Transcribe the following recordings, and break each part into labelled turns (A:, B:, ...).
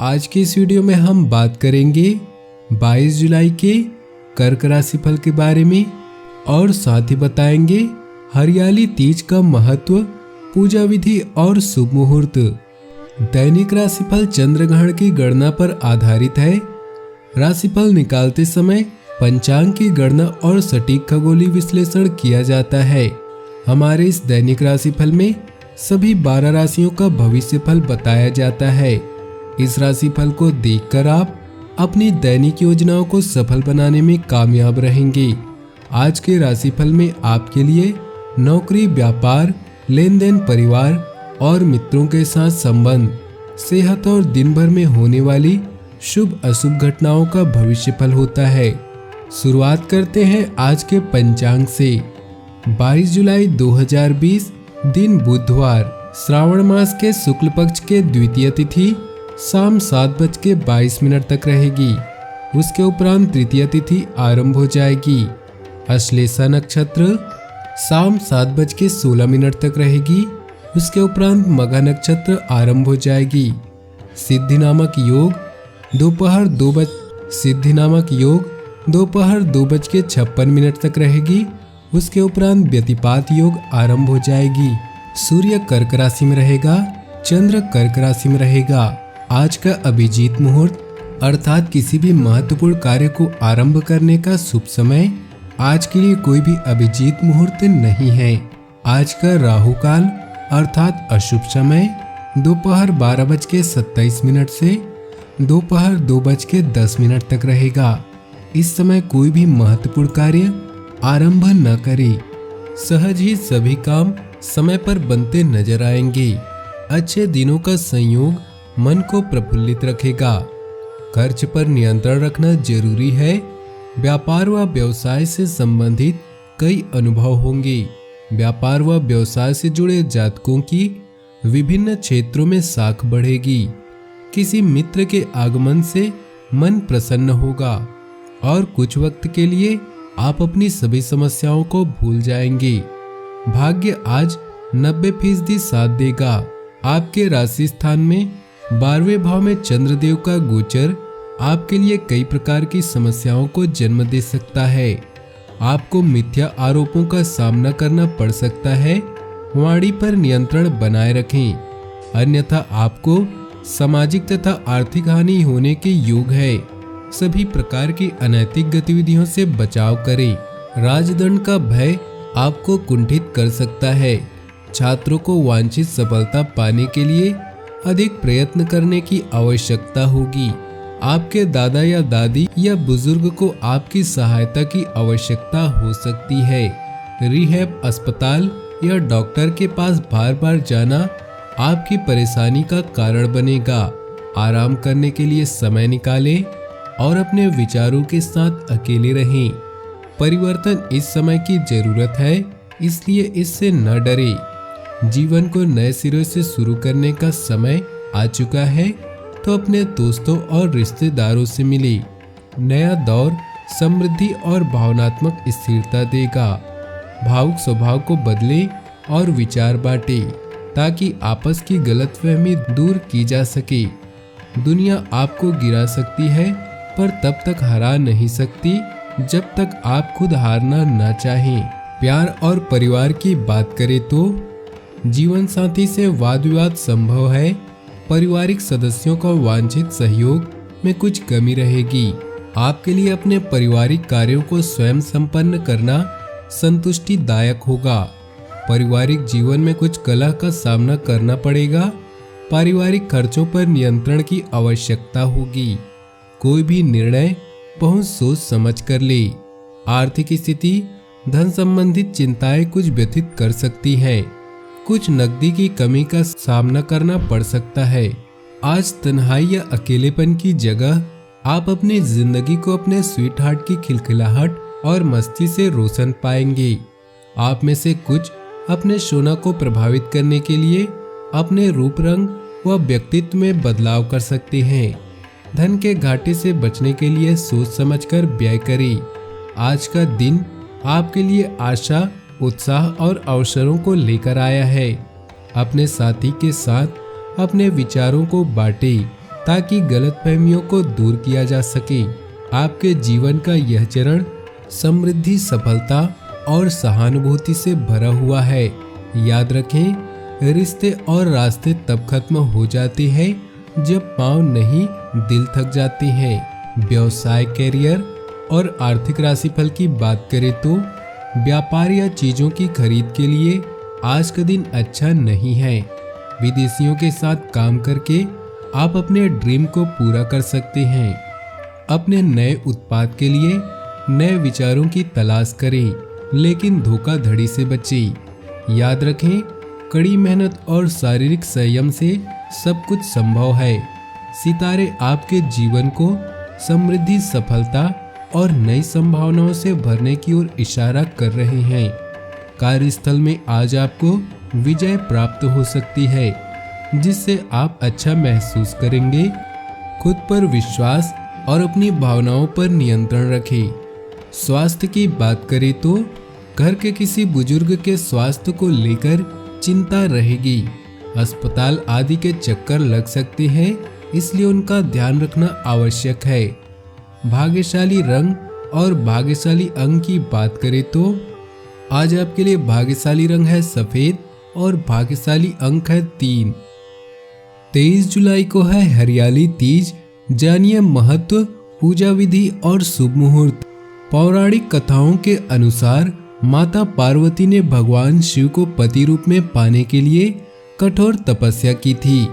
A: आज की इस वीडियो में हम बात करेंगे 22 जुलाई के कर्क राशि फल के बारे में और साथ ही बताएंगे हरियाली तीज का महत्व, पूजा विधि और शुभ मुहूर्त। दैनिक राशिफल चंद्र ग्रहण की गणना पर आधारित है। राशिफल निकालते समय पंचांग की गणना और सटीक खगोलीय विश्लेषण किया जाता है। हमारे इस दैनिक राशिफल में सभी 12 राशियों का भविष्य फल बताया जाता है। इस राशिफल को देखकर आप अपनी दैनिक योजनाओं को सफल बनाने में कामयाब रहेंगे। आज के राशिफल में आपके लिए नौकरी, व्यापार, लेन देन, परिवार और मित्रों के साथ संबंध, सेहत और दिन भर में होने वाली शुभ अशुभ घटनाओं का भविष्य फल होता है। शुरुआत करते हैं आज के पंचांग से। 22 जुलाई 2020 दिन बुधवार, श्रावण मास के शुक्ल पक्ष के द्वितीय तिथि शाम 7:22 तक रहेगी। उसके उपरांत तृतीय तिथि आरंभ हो जाएगी। अश्लेषा नक्षत्र शाम 7:16 तक रहेगी। उसके उपरांत मघा नक्षत्र आरंभ हो जाएगी। सिद्धि नामक योग दोपहर 2:56 तक रहेगी। उसके उपरांत व्यतिपात योग आरंभ हो जाएगी। सूर्य कर्क राशि में रहेगा, चंद्र कर्क राशि में रहेगा। आज का अभिजीत मुहूर्त अर्थात किसी भी महत्वपूर्ण कार्य को आरंभ करने का शुभ समय, आज के लिए कोई भी अभिजीत मुहूर्त नहीं है। आज का राहु काल अर्थात अशुभ समय दोपहर 12:27 से दोपहर 2:10 तक रहेगा। इस समय कोई भी महत्वपूर्ण कार्य आरंभ न करें। सहज ही सभी काम समय पर बनते नजर आएंगे। अच्छे दिनों का संयोग मन को प्रफुल्लित रखेगा। खर्च पर नियंत्रण रखना जरूरी है। व्यापार व व्यवसाय से संबंधित कई अनुभव होंगे। व्यापार व व्यवसाय से जुड़े जातकों की विभिन्न क्षेत्रों में साख बढ़ेगी। किसी मित्र के आगमन से मन प्रसन्न होगा और कुछ वक्त के लिए आप अपनी सभी समस्याओं को भूल जाएंगे। भाग्य आज 90% साथ देगा। आपके राशि स्थान में 12वें भाव में चंद्रदेव का गोचर आपके लिए कई प्रकार की समस्याओं को जन्म दे सकता है। आपको मिथ्या आरोपों का सामना करना पड़ सकता है। वाणी पर नियंत्रण बनाए रखें, अन्यथा आपको सामाजिक तथा आर्थिक हानि होने के योग है। सभी प्रकार की अनैतिक गतिविधियों से बचाव करें। राजदंड का भय आपको कुंठित कर सकता है। छात्रों को वांछित सफलता पाने के लिए अधिक प्रयत्न करने की आवश्यकता होगी। आपके दादा या दादी या बुजुर्ग को आपकी सहायता की आवश्यकता हो सकती है। रिहैब अस्पताल या डॉक्टर के पास बार बार जाना आपकी परेशानी का कारण बनेगा। आराम करने के लिए समय निकालें और अपने विचारों के साथ अकेले रहें। परिवर्तन इस समय की जरूरत है, इसलिए इससे न डरें। जीवन को नए सिरे से शुरू करने का समय आ चुका है, तो अपने दोस्तों और रिश्तेदारों से मिले। नया दौर समृद्धि और भावनात्मक स्थिरता देगा। भावुक स्वभाव को बदले और विचार बांटे, ताकि आपस की गलतफहमी दूर की जा सके। दुनिया आपको गिरा सकती है, पर तब तक हरा नहीं सकती जब तक आप खुद हारना न चाहें। प्यार और परिवार की बात करें तो जीवन साथी से वाद विवाद संभव है। पारिवारिक सदस्यों का वांछित सहयोग में कुछ कमी रहेगी। आपके लिए अपने पारिवारिक कार्यों को स्वयं संपन्न करना संतुष्टिदायक होगा। पारिवारिक जीवन में कुछ कलह का सामना करना पड़ेगा। पारिवारिक खर्चों पर नियंत्रण की आवश्यकता होगी। कोई भी निर्णय बहुत सोच समझ कर ले। आर्थिक स्थिति, धन संबंधित चिंताएं कुछ व्यथित कर सकती हैं। कुछ नकदी की कमी का सामना करना पड़ सकता है। आज तन्हाई या अकेलेपन की जगह आप अपनी जिंदगी को अपने स्वीट हार्ट की खिलखिलाहट और मस्ती से रोशन पाएंगे। आप में से कुछ अपने शोना को प्रभावित करने के लिए अपने रूप रंग व व्यक्तित्व में बदलाव कर सकते हैं। धन के घाटे से बचने के लिए सोच समझकर व्यय करें। आज का दिन आपके लिए आशा, उत्साह और अवसरों को लेकर आया है। अपने साथी के साथ अपने विचारों को बांटें ताकि गलतफहमियों को दूर किया जा सके। आपके जीवन का यह चरण समृद्धि, सफलता और सहानुभूति से भरा हुआ है। याद रखें, रिश्ते और रास्ते तब खत्म हो जाते हैं जब पांव नहीं दिल थक जाते हैं। व्यवसाय, करियर और आर्थिक राशिफल की बात करें तो व्यापार या चीजों की खरीद के लिए आज का दिन अच्छा नहीं है। विदेशियों के साथ काम करके आप अपने ड्रीम को पूरा कर सकते हैं। अपने नए उत्पाद के लिए नए विचारों की तलाश करें, लेकिन धोखाधड़ी से बचें। याद रखें, कड़ी मेहनत और शारीरिक संयम से सब कुछ संभव है। सितारे आपके जीवन को समृद्धि, सफलता और नई संभावनाओं से भरने की ओर इशारा कर रहे हैं। कार्यस्थल में आज आपको विजय प्राप्त हो सकती है, जिससे आप अच्छा महसूस करेंगे। खुद पर विश्वास और अपनी भावनाओं पर नियंत्रण रखें। स्वास्थ्य की बात करें तो घर के किसी बुजुर्ग के स्वास्थ्य को लेकर चिंता रहेगी। अस्पताल आदि के चक्कर लग सकते हैं, इसलिए उनका ध्यान रखना आवश्यक है। भाग्यशाली रंग और भाग्यशाली अंक की बात करें तो आज आपके लिए भाग्यशाली रंग है सफेद और भाग्यशाली अंक है 3। 23 जुलाई को है हरियाली तीज। जानिए महत्व, पूजा विधि और शुभ मुहूर्त। पौराणिक कथाओं के अनुसार माता पार्वती ने भगवान शिव को पति रूप में पाने के लिए कठोर तपस्या की थी।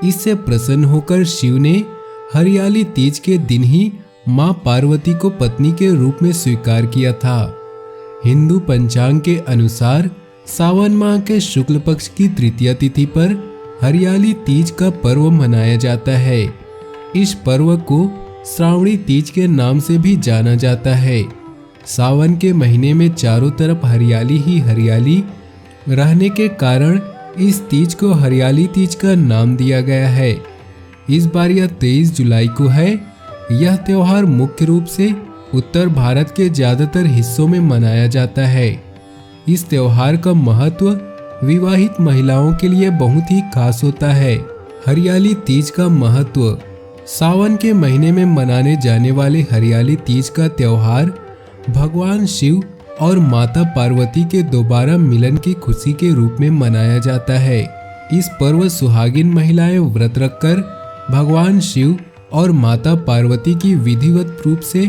A: इससे प्रसन्न होकर शिव ने हरियाली तीज के दिन ही मां पार्वती को पत्नी के रूप में स्वीकार किया था। हिंदू पंचांग के अनुसार सावन माह के शुक्ल पक्ष की तृतीया तिथि पर हरियाली तीज का पर्व मनाया जाता है। इस पर्व को श्रावणी तीज के नाम से भी जाना जाता है। सावन के महीने में चारों तरफ हरियाली ही हरियाली रहने के कारण इस तीज को हरियाली तीज का नाम दिया गया है। इस बार यह 23 जुलाई को है। यह त्योहार मुख्य रूप से उत्तर भारत के ज्यादातर हिस्सों में मनाया जाता है। इस त्योहार का महत्व विवाहित महिलाओं के लिए बहुत ही खास होता है। हरियाली तीज का महत्व। सावन के महीने में मनाने जाने वाले हरियाली तीज का त्योहार भगवान शिव और माता पार्वती के दोबारा मिलन की खुशी के रूप में मनाया जाता है। इस पर्व सुहागिन महिलाएं व्रत रखकर भगवान शिव और माता पार्वती की विधिवत रूप से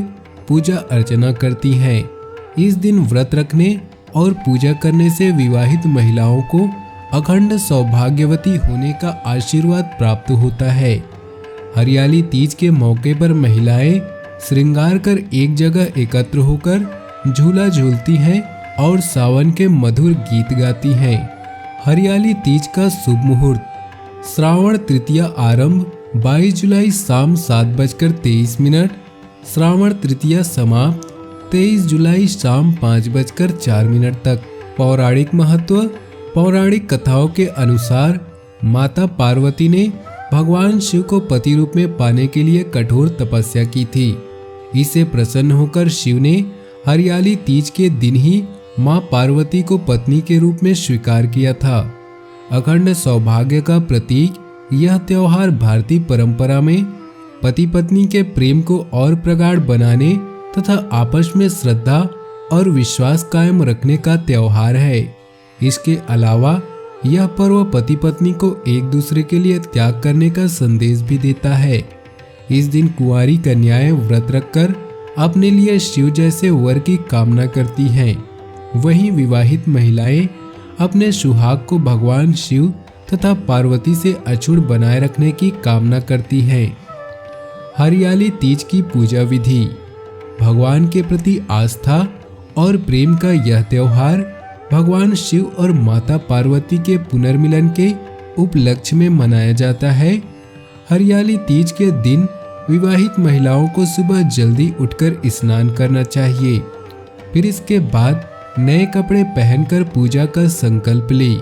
A: पूजा अर्चना करती हैं। इस दिन व्रत रखने और पूजा करने से विवाहित महिलाओं को अखंड सौभाग्यवती होने का आशीर्वाद प्राप्त होता है। हरियाली तीज के मौके पर महिलाएं श्रृंगार कर एक जगह एकत्र होकर झूला झूलती हैं और सावन के मधुर गीत गाती हैं। हरियाली तीज का शुभ मुहूर्त। श्रावण तृतीया आरंभ 22 जुलाई शाम 7:23। श्रावण तृतीया समाप्त 23 जुलाई शाम 5:04 तक। पौराणिक महत्व। पौराणिक कथाओं के अनुसार माता पार्वती ने भगवान शिव को पति रूप में पाने के लिए कठोर तपस्या की थी। इससे प्रसन्न होकर शिव ने हरियाली तीज के दिन ही मां पार्वती को पत्नी के रूप में स्वीकार किया था। अखंड सौभाग्य का प्रतीक यह त्योहार भारतीय परंपरा में पति पत्नी के प्रेम को और प्रगाढ़ बनाने तथा आपस में श्रद्धा और विश्वास कायम रखने का त्योहार है। इसके अलावा यह पर्व पति पत्नी को एक दूसरे के लिए त्याग करने का संदेश भी देता है। इस दिन कुंवारी कन्याएं व्रत रखकर अपने लिए शिव जैसे वर की कामना करती हैं। वहीं विवाहित महिलाएं अपने सुहाग को भगवान शिव तथा पार्वती से अछूत बनाए रखने की कामना करती हैं। हरियाली तीज की पूजा विधि। भगवान के प्रति आस्था और प्रेम का यह त्योहार भगवान शिव और माता पार्वती के पुनर्मिलन के उपलक्ष्य में मनाया जाता है। हरियाली तीज के दिन विवाहित महिलाओं को सुबह जल्दी उठकर स्नान करना चाहिए। फिर इसके बाद नए कपड़े पहनकर पूजा का संकल्प ले।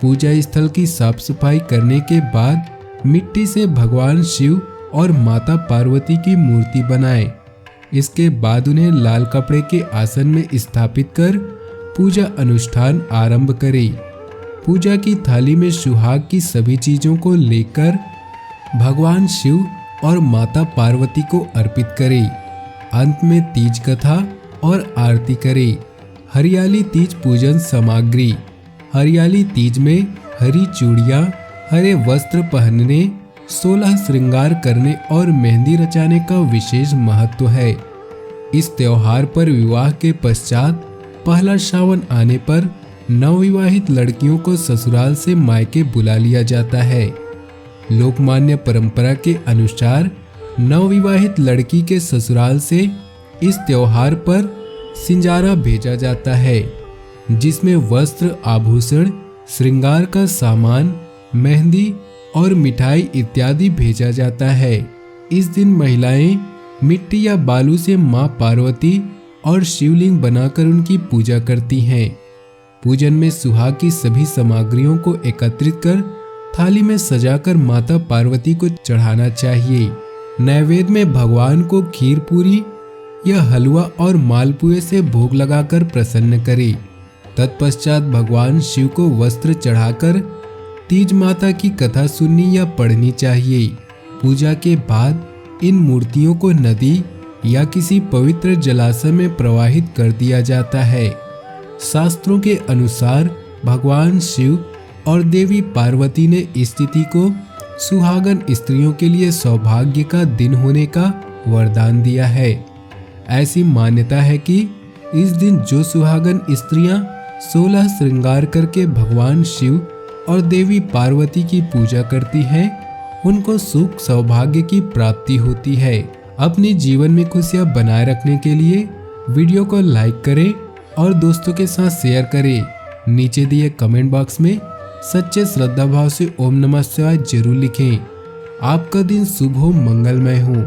A: पूजा स्थल की साफ सफाई करने के बाद मिट्टी से भगवान शिव और माता पार्वती की मूर्ति बनाएं। इसके बाद उन्हें लाल कपड़े के आसन में स्थापित कर पूजा अनुष्ठान आरंभ करें। पूजा की थाली में सुहाग की सभी चीजों को लेकर भगवान शिव और माता पार्वती को अर्पित करें। अंत में तीज कथा और आरती करें। हरियाली तीज पूजन सामग्री। हरियाली तीज में हरी चूड़ियाँ, हरे वस्त्र पहनने, 16 श्रृंगार करने और मेहंदी रचाने का विशेष महत्व है। इस त्योहार पर विवाह के पश्चात पहला श्रावण आने पर नवविवाहित लड़कियों को ससुराल से मायके बुला लिया जाता है। लोकमान्य परंपरा के अनुसार नवविवाहित लड़की के ससुराल से इस त्योहार पर सिंजारा भेजा जाता है, जिसमें वस्त्र, आभूषण, श्रृंगार का सामान, मेहंदी और मिठाई इत्यादि भेजा जाता है। इस दिन महिलाएं मिट्टी या बालू से मां पार्वती और शिवलिंग बनाकर उनकी पूजा करती हैं। पूजन में सुहाग की सभी सामग्रियों को एकत्रित कर थाली में सजाकर माता पार्वती को चढ़ाना चाहिए। नैवेद्य में भगवान को खीर पूरी या हलवा और मालपुए से भोग लगाकर प्रसन्न करें। तत्पश्चात भगवान शिव को वस्त्र चढ़ाकर तीज माता की कथा सुननी या पढ़नी चाहिए। पूजा के बाद इन मूर्तियों को नदी या किसी पवित्र जलाशय में प्रवाहित कर दिया जाता है। शास्त्रों के अनुसार भगवान शिव और देवी पार्वती ने इस तिथि को सुहागन स्त्रियों के लिए सौभाग्य का दिन होने का वरदान दिया है। ऐसी मान्यता है कि इस दिन जो सुहागन स्त्रियां 16 श्रृंगार करके भगवान शिव और देवी पार्वती की पूजा करती हैं, उनको सुख सौभाग्य की प्राप्ति होती है। अपने जीवन में खुशियां बनाए रखने के लिए वीडियो को लाइक करें और दोस्तों के साथ शेयर करें। नीचे दिए कमेंट बॉक्स में सच्चे श्रद्धा भाव से ओम नमः शिवाय जरूर लिखें। आपका दिन शुभ हो, मंगलमय हो।